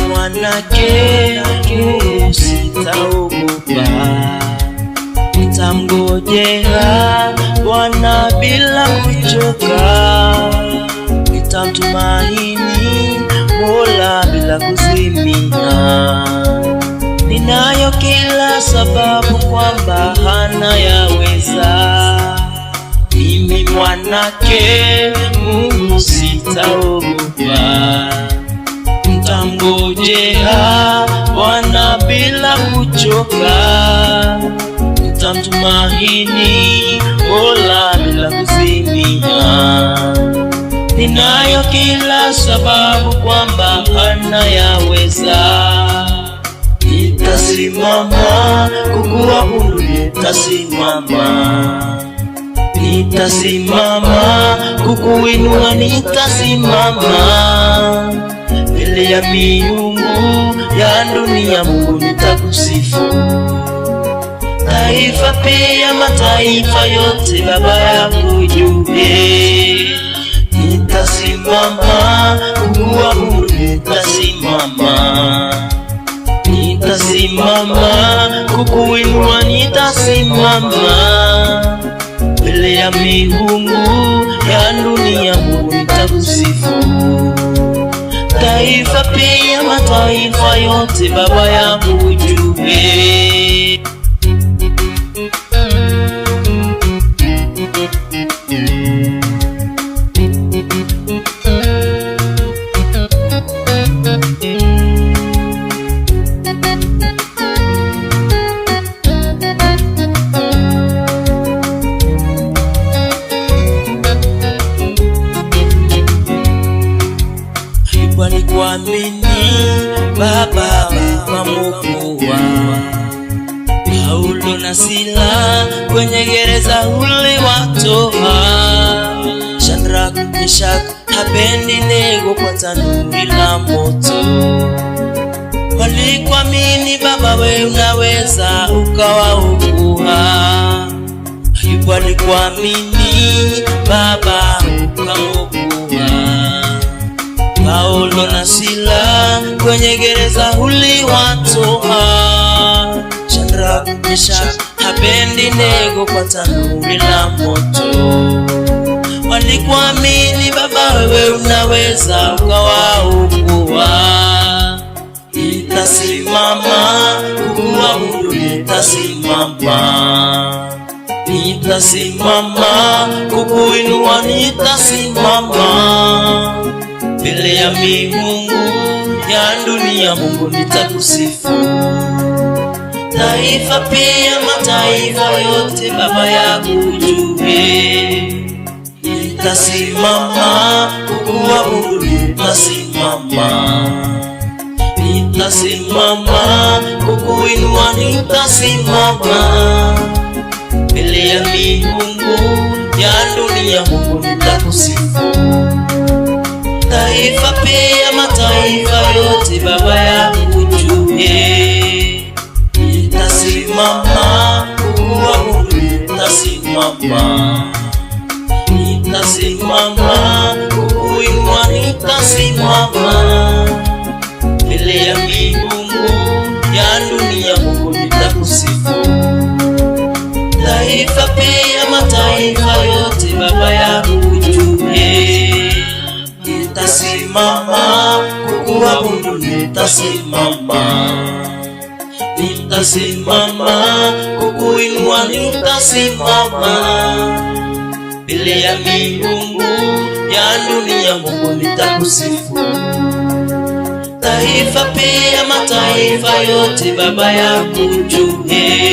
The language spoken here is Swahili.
Manake sitaogopa, nitamngojea Bwana bila kuchoka, nitamtumaini Mola bila kuzimia. Ninayo kila sababu kwamba anayaweza. Mimi mwanake Mungu sitaogopa, nitamngojea Bwana bila kuchoka, nitamtumaini Mola bila kuzimia. Ninayo kila sababu kwamba anayaweza. Nitasimama kukuabudu, nitasimama kukuinua, nitasimama mbele ya miungu ya dunia. Mungu nitakusifu, taifa pia mataifa yote Baba yakujue. Nitasimama kukuabudu, nitasimama kukuinua, nitasimama mbele ya miungu ya dunia. Mungu nitakusifu, taifa pia mataifa yote Baba yakujue. Nikuamini Baba ukamwokoa Paulo na Sila kwenye gereza uliwatoa, Shadraka, Meshaki, Abednego kwa tanuri la moto. Walikuamini Baba wewe unaweza ukawaokoa. Ayubu alikuamini Baba ukamwokoa Paulo na Sila kwenye gereza uliwatoa, Shadraka, Meshaki, Abednego kwa tanuri la moto. Walikuamini Baba wewe unaweza ukawaokoa. Nitasimama kukuabudu, nitasimama kukuinua, nitasimama mbele ya miungu ya dunia. Mungu nitakusifu, taifa pia mataifa yote Baba yakujue. Nitasimama kukuabudu, nitasimama kukuinua, nitasimama mbele ya miungu ya dunia. Mungu nitakusifu, taifa pia mataifa yote Baba yakujue. Nitasimama kukuabudu, nitasimama kukuinua, nitasimama mbele ya miungu ya dunia. Mungu nitakusifu, taifa pia mataifa yote Baba yakujue. Nitasimama kukuabudu, nitasimama kukuinua, nitasimama mbele ya miungu ya dunia. Mungu nitakusifu, taifa pia mataifa yote Baba yakujue.